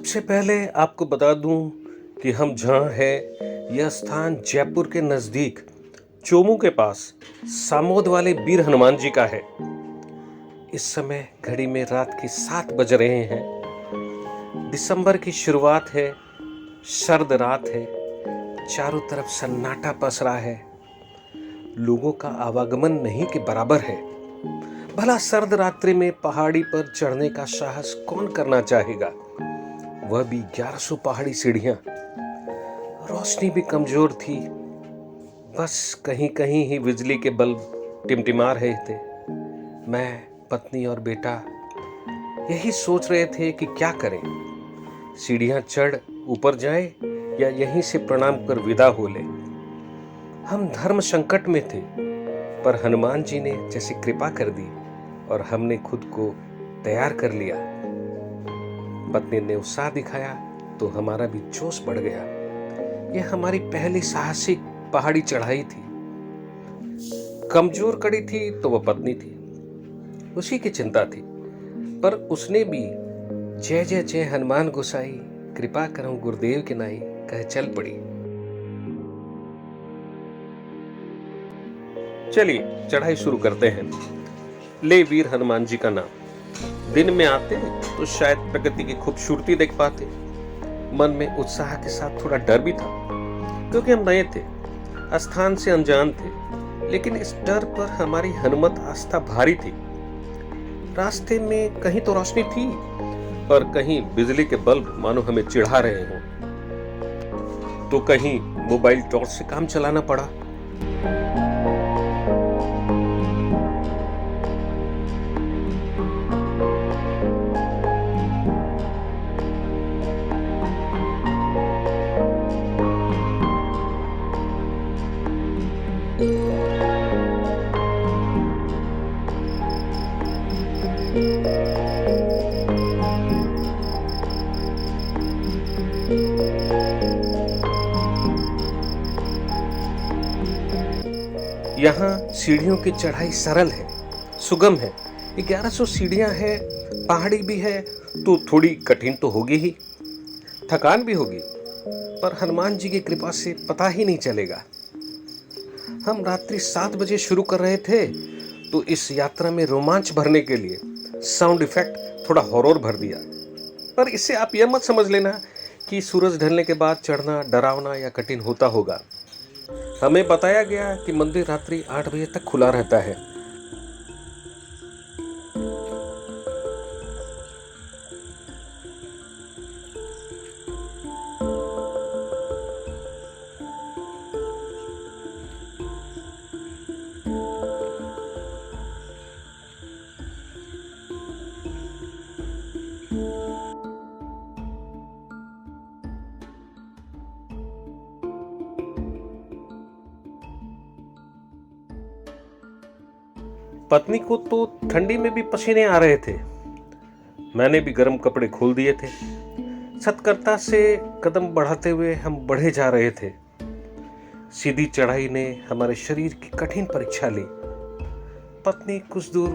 सबसे पहले आपको बता दूं कि हम जहाँ हैं यह स्थान जयपुर के नज़दीक चोमू के पास सामोद वाले वीर हनुमान जी का है। इस समय घड़ी में रात के 7 बज रहे हैं। दिसंबर की शुरुआत है, सर्द रात है, चारों तरफ सन्नाटा पसरा है। लोगों का आवागमन नहीं के बराबर है। भला सर्द रात्रि में पहाड़ी पर चढ़ने का साहस कौन करना चाहेगा, वह भी 1100 पहाड़ी सीढ़ियां। रोशनी भी कमजोर थी, बस कहीं कहीं ही बिजली के बल्ब टिमटिमा रहे थे। मैं, पत्नी और बेटा यही सोच रहे थे कि क्या करें, सीढ़ियां चढ़ ऊपर जाएं या यहीं से प्रणाम कर विदा हो लें। हम धर्म संकट में थे, पर हनुमान जी ने जैसे कृपा कर दी और हमने खुद को तैयार कर लिया। पत्नी ने उत्साह दिखाया तो हमारा भी जोश बढ़ गया। यह हमारी पहली साहसिक पहाड़ी चढ़ाई थी। कमजोर कड़ी थी तो वह पत्नी थी, उसी की चिंता थी, पर उसने भी जय जय जय हनुमान गोसाई, कृपा करऊं गुरुदेव के नाई कह चल पड़ी। चलिए चढ़ाई शुरू करते हैं। ले वीर हनुमान जी का नाम। दिन में आते तो शायद प्रकृति की खूबसूरती देख पाते। मन में उत्साह के साथ थोड़ा डर भी था, क्योंकि हम नए थे, स्थान से अनजान थे। लेकिन इस डर पर हमारी हनुमत आस्था भारी थी। रास्ते में कहीं तो रोशनी थी, पर कहीं बिजली के बल्ब मानो हमें चिढ़ा रहे हों। तो कहीं मोबाइल टॉर्च से काम चलाना पड़ा। यहाँ सीढ़ियों की चढ़ाई सरल है, सुगम है। 1100 सीढ़ियां है, पहाड़ी भी है, तो थोड़ी कठिन तो होगी ही, थकान भी होगी, पर हनुमान जी की कृपा से पता ही नहीं चलेगा। हम रात्रि 7 बजे शुरू कर रहे थे, तो इस यात्रा में रोमांच भरने के लिए साउंड इफेक्ट थोड़ा हॉरर भर दिया। पर इससे आप यह मत समझ लेना कि सूरज ढलने के बाद चढ़ना डरावना या कठिन होता होगा। हमें बताया गया कि मंदिर रात्रि 8 बजे तक खुला रहता है। पत्नी को तो ठंडी में भी पसीने आ रहे थे। मैंने भी गर्म कपड़े खोल दिए थे। सतर्कता से कदम बढ़ाते हुए हम बढ़े जा रहे थे। सीधी चढ़ाई ने हमारे शरीर की कठिन परीक्षा ली। पत्नी कुछ दूर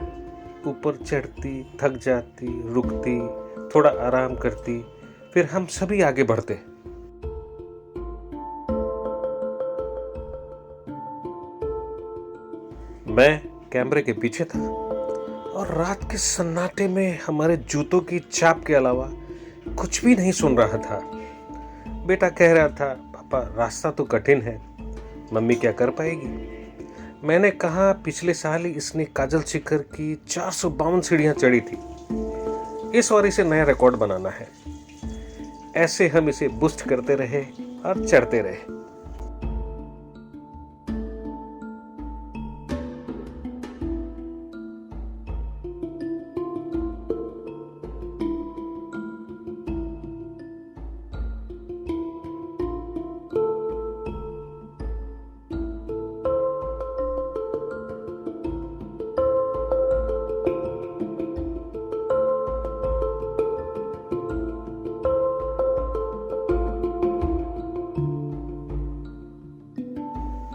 ऊपर चढ़ती, थक जाती, रुकती, थोड़ा आराम करती, फिर हम सभी आगे बढ़ते। मैं कैमरे के पीछे था और रात के सन्नाटे में हमारे जूतों की चाप के अलावा कुछ भी नहीं सुन रहा था। बेटा कह रहा था, पापा रास्ता तो कठिन है, मम्मी क्या कर पाएगी। मैंने कहा, पिछले साल ही इसने काजल शिखर की 452 सीढ़ियां चढ़ी थी, इस बार इसे नया रिकॉर्ड बनाना है। ऐसे हम इसे बुस्ट करते रहे और चढ़ते रहे।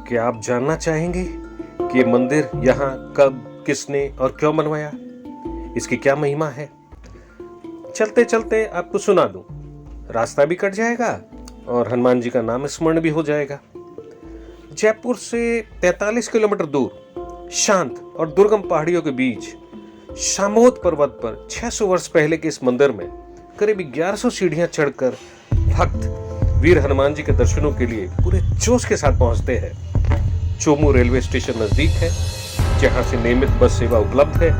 क्या आप जानना चाहेंगे कि ये मंदिर यहाँ कब, किसने और क्यों बनवाया? इसकी क्या महिमा है? चलते चलते आपको सुना दूं। रास्ता भी कट जाएगा और हनुमान जी का नाम स्मरण भी हो जाएगा। जयपुर से 43 किलोमीटर दूर शांत और दुर्गम पहाड़ियों के बीच सामोद पर्वत पर 600 वर्ष पहले के इस मंदिर में करीब 1100 सीढ़ियां चढ़कर भक्त वीर हनुमान जी के दर्शनों के लिए पूरे जोश के साथ पहुंचते हैं। चोमू रेलवे स्टेशन नजदीक है, जहां से नियमित बस सेवा उपलब्ध है।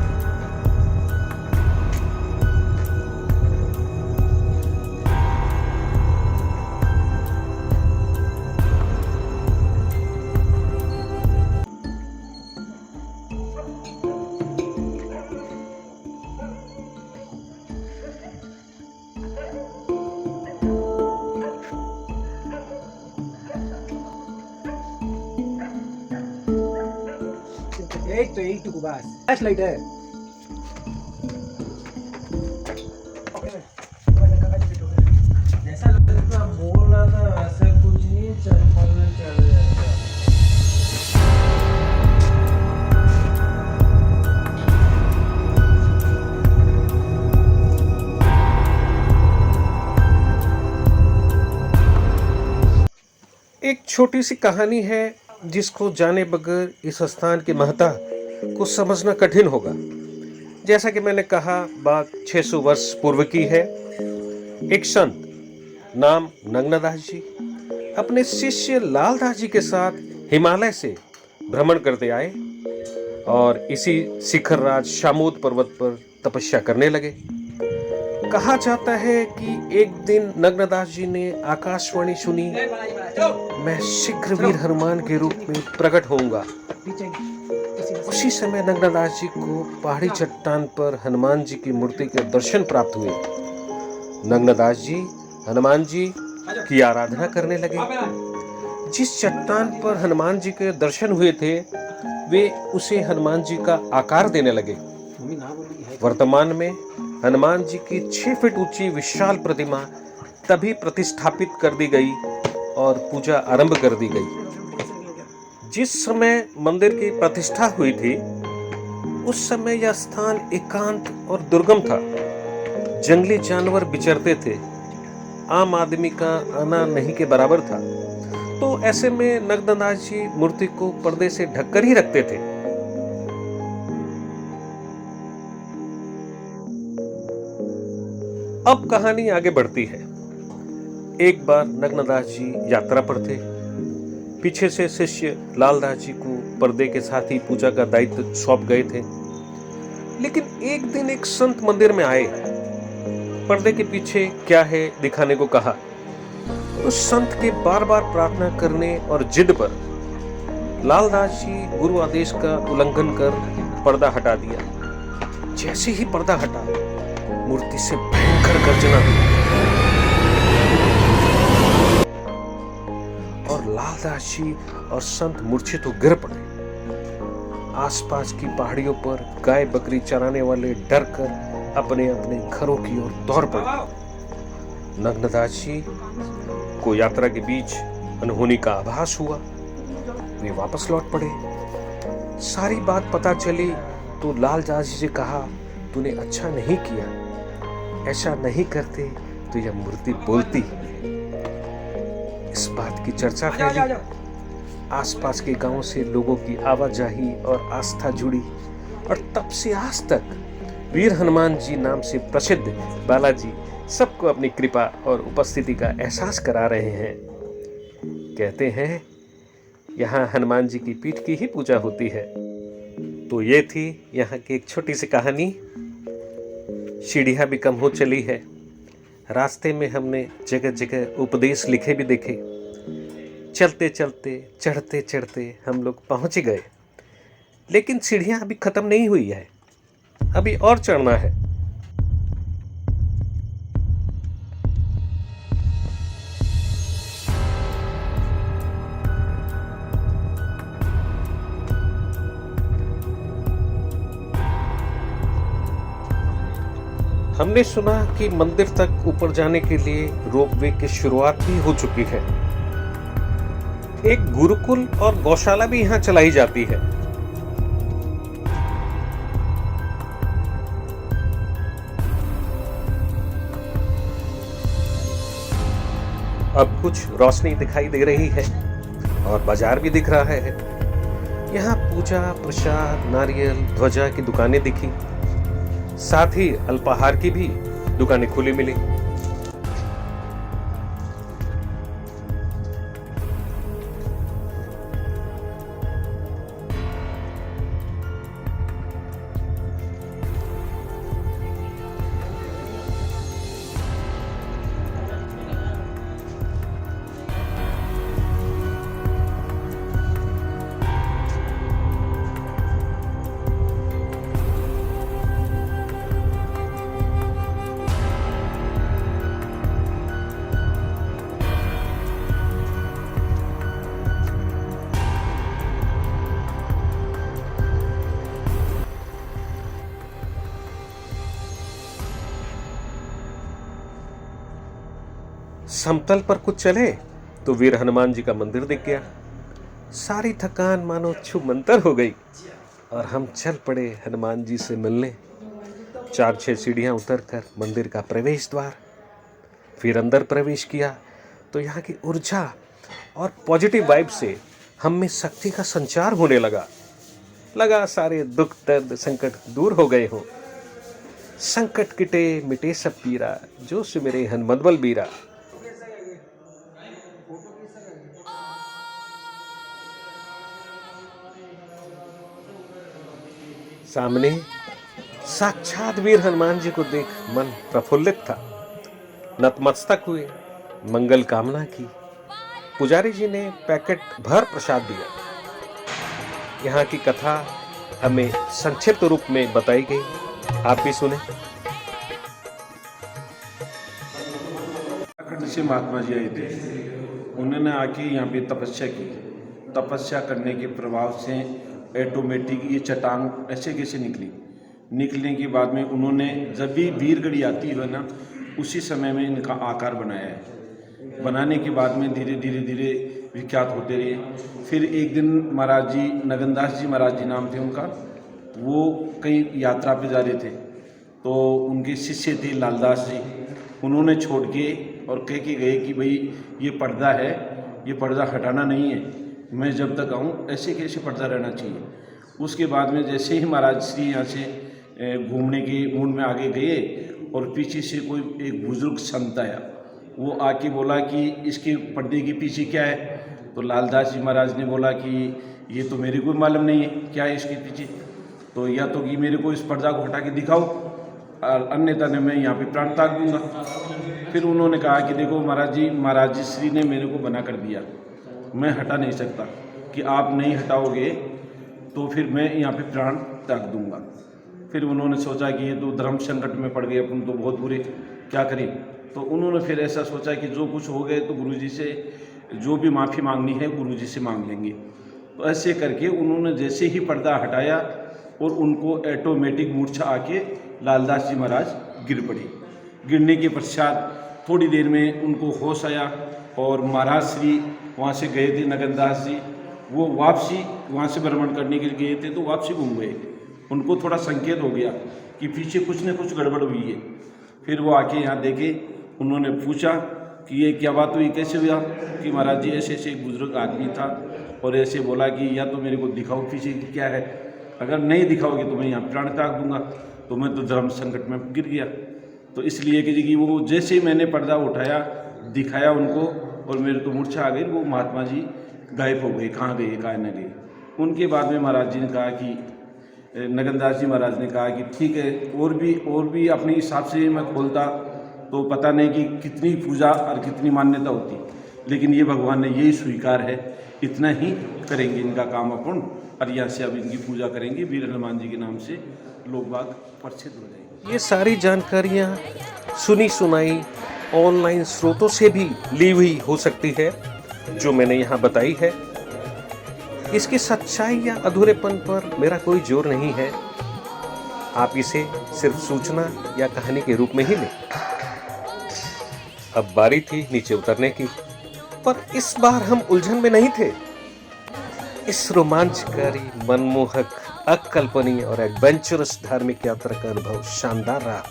এইটুকু বাস ফ্ল্যাশ লাইট है जैसा बोल रहा था वैसे कुछ नहीं चल जाएगा। एक छोटी सी कहानी है जिसको जाने बगैर इस स्थान की महत्ता को समझना कठिन होगा। जैसा कि मैंने कहा, बात 600 वर्ष पूर्व की है। एक संत नाम नग्नदास जी अपने शिष्य लालदास जी के साथ हिमालय से भ्रमण करते आए और इसी शिखर राज सामोद पर्वत पर तपस्या करने लगे। कहा जाता है कि एक दिन नग्नदास जी ने आकाशवाणी सुनी, मैं शीघ्र वीर हनुमान के रूप में प्रकट होऊंगा। उसी समय नग्नदास जी को पहाड़ी चट्टान पर हनुमान जी की मूर्ति के दर्शन प्राप्त हुए। नग्नदास जी हनुमान जी की आराधना करने लगे। जिस चट्टान पर हनुमान जी के दर्शन हुए थे, वे उसे हनुमान जी का आकार देने लगे। वर्तमान में हनुमान जी की 6 फीट ऊंची विशाल प्रतिमा तभी प्रतिष्ठापित कर दी गई और पूजा आरंभ कर दी गई। जिस समय मंदिर की प्रतिष्ठा हुई थी, उस समय यह स्थान एकांत और दुर्गम था। जंगली जानवर विचरते थे, आम आदमी का आना नहीं के बराबर था। तो ऐसे में नग्नदास जी मूर्ति को पर्दे से ढककर ही रखते थे। अब कहानी आगे बढ़ती है। एक बार नग्नदास जी यात्रा पर थे। पीछे से शिष्य लालदास जी को पर्दे के साथ ही पूजा का दायित्व सौंप गए थे। लेकिन एक दिन एक संत मंदिर में आए, पर्दे के पीछे क्या है दिखाने को कहा। उस संत के बार बार प्रार्थना करने और जिद पर लालदास जी गुरु आदेश का उल्लंघन कर पर्दा हटा दिया। जैसे ही पर्दा हटा, मूर्ति से भयंकर गर्जना हुई और लालदास जी और संत मूर्छित हो गिर पड़े। आसपास की पहाड़ियों पर गाय बकरी चराने वाले डर कर अपने अपने घरों की ओर दौड़ पड़े। नग्नदास जी को यात्रा के बीच अनहोनी का आभास हुआ। वे वापस लौट पड़े। सारी बात पता चली तो लालदास जी से कहा, तूने अच्छा नहीं किया, ऐसा नहीं करते तो यह मूर्ति बोलती। इस बात की चर्चा फैली। आसपास के गांवों से लोगों की आवाजाही और आस्था जुड़ी और तब से आज तक वीर हनुमान जी नाम से प्रसिद्ध बालाजी सबको अपनी कृपा और उपस्थिति का एहसास करा रहे हैं। कहते हैं यहाँ हनुमान जी की पीठ की ही पूजा होती है। तो ये थी यहाँ की एक छोटी सी कहानी। सीढ़ियाँ भी कम हो चली है। रास्ते में हमने जगह जगह उपदेश लिखे भी देखे। चलते चलते चढ़ते चढ़ते हम लोग पहुँच गए, लेकिन सीढ़ियाँ अभी खत्म नहीं हुई है, अभी और चढ़ना है। हमने सुना कि मंदिर तक ऊपर जाने के लिए रोपवे की शुरुआत भी हो चुकी है। एक गुरुकुल और गौशाला भी यहाँ चलाई जाती है। अब कुछ रोशनी दिखाई दे रही है और बाजार भी दिख रहा है। यहाँ पूजा प्रसाद नारियल ध्वजा की दुकानें दिखी, साथ ही अल्पाहार की भी दुकानें खुली मिली। समतल पर कुछ चले तो वीर हनुमान जी का मंदिर दिख गया। सारी थकान मानो छूमंतर हो गई और हम चल पड़े हनुमान जी से मिलने। 4-6 सीढ़ियां उतरकर मंदिर का प्रवेश द्वार, फिर अंदर प्रवेश किया तो यहाँ की ऊर्जा और पॉजिटिव वाइब से हम में शक्ति का संचार होने लगा सारे दुख दर्द संकट दूर हो गए हों। संकट किटे मिटे सब पीरा, जो सुमिरे हनुमत बल बीरा। सामने साक्षात वीर हनुमान जी को देख मन प्रफुल्लित था। नतमस्तक हुए, मंगल कामना की। पुजारी जी ने पैकेट भर प्रसाद दिया। यहाँ की कथा हमें संक्षिप्त रूप में बताई गई, आप भी सुने। उत्तराखंड से महात्मा जी आए थे। उन्होंने आके यहाँ पे तपस्या की। तपस्या करने के प्रभाव से ऑटोमेटिक ये चट्टान ऐसे कैसे निकलने के बाद में उन्होंने जब भी वीरगढ़ी आती है ना, उसी समय में इनका आकार बनाया है। बनाने के बाद में धीरे धीरे विख्यात होते रहे। फिर एक दिन महाराज जी नगनदास जी महाराज जी नाम थे उनका, वो कहीं यात्रा पे जा रहे थे तो उनके शिष्य थे लालदास जी। उन्होंने छोड़ के और कह के गए कि भाई ये पर्दा है, ये पर्दा हटाना नहीं है, मैं जब तक आऊँ ऐसे कैसे पर्दा रहना चाहिए। उसके बाद में जैसे ही महाराज श्री यहाँ से घूमने के मूड में आगे गए और पीछे से कोई एक बुजुर्ग संत आया। वो आके बोला कि इसके पर्दे के पीछे क्या है। तो लालदास जी महाराज ने बोला कि ये तो मेरे को मालूम नहीं है क्या है इसके पीछे, तो या तो कि मेरे को इस पर्दा को हटा के दिखाओ और अन्यथा ने मैं यहाँ पे प्राण त्याग दूंगा। फिर उन्होंने कहा कि देखो महाराज जी श्री ने मेरे को मना कर दिया, मैं हटा नहीं सकता, कि आप नहीं हटाओगे तो फिर मैं यहाँ पे प्राण त्याग दूंगा। फिर उन्होंने सोचा कि ये तो धर्म संकट में पड़ गए, अपन तो बहुत बुरे, क्या करें। तो उन्होंने फिर ऐसा सोचा कि जो कुछ हो गए तो गुरुजी से जो भी माफ़ी मांगनी है गुरुजी से मांग लेंगे। तो ऐसे करके उन्होंने जैसे ही पर्दा हटाया और उनको ऑटोमेटिक मूर्छा आके लालदास जी महाराज गिर पड़े। गिरने के पश्चात थोड़ी देर में उनको होश आया और महाराज श्री वहाँ से गए थे नगनदास जी, वो वापसी वहाँ से भ्रमण करने के लिए गए थे तो वापसी घूम गए। उनको थोड़ा संकेत हो गया कि पीछे कुछ न कुछ गड़बड़ हुई है। फिर वो आके यहाँ देखे, उन्होंने पूछा कि ये क्या बात हुई, कैसे हुआ। कि महाराज जी ऐसे एक बुजुर्ग आदमी था और ऐसे बोला कि या तो मेरे को दिखाओ पीछे क्या है, अगर नहीं दिखाओगे तो मैं यहाँ प्राण त्याग दूंगा। तो मैं तो धर्म संकट में गिर गया। तो इसलिए कि वो जैसे ही मैंने पर्दा उठाया दिखाया उनको और मेरे तो मूर्छा आ गई, वो महात्मा जी गायब हो गए, कहाँ गए कहाँ न गए। उनके बाद में महाराज जी ने कहा कि नगनदास जी महाराज ने कहा कि ठीक है, और भी अपने हिसाब से मैं खोलता तो पता नहीं कि कितनी पूजा और कितनी मान्यता होती, लेकिन ये भगवान ने यही स्वीकार है, इतना ही करेंगे इनका काम अपन। और यहाँ से अब इनकी पूजा करेंगे, वीर हनुमान जी के नाम से लोग बाग प्रसिद्ध हो जाएंगे। ये सारी जानकारियाँ सुनी सुनाई ऑनलाइन स्रोतों से भी ली हुई हो सकती है जो मैंने यहाँ बताई है। इसकी सच्चाई या अधूरेपन पर मेरा कोई जोर नहीं है, आप इसे सिर्फ सूचना या कहानी के रूप में ही लें। अब बारी थी नीचे उतरने की, पर इस बार हम उलझन में नहीं थे। इस रोमांचकारी, मनमोहक, अकल्पनीय और एडवेंचरस धार्मिक यात्रा का अनुभव शानदार रहा।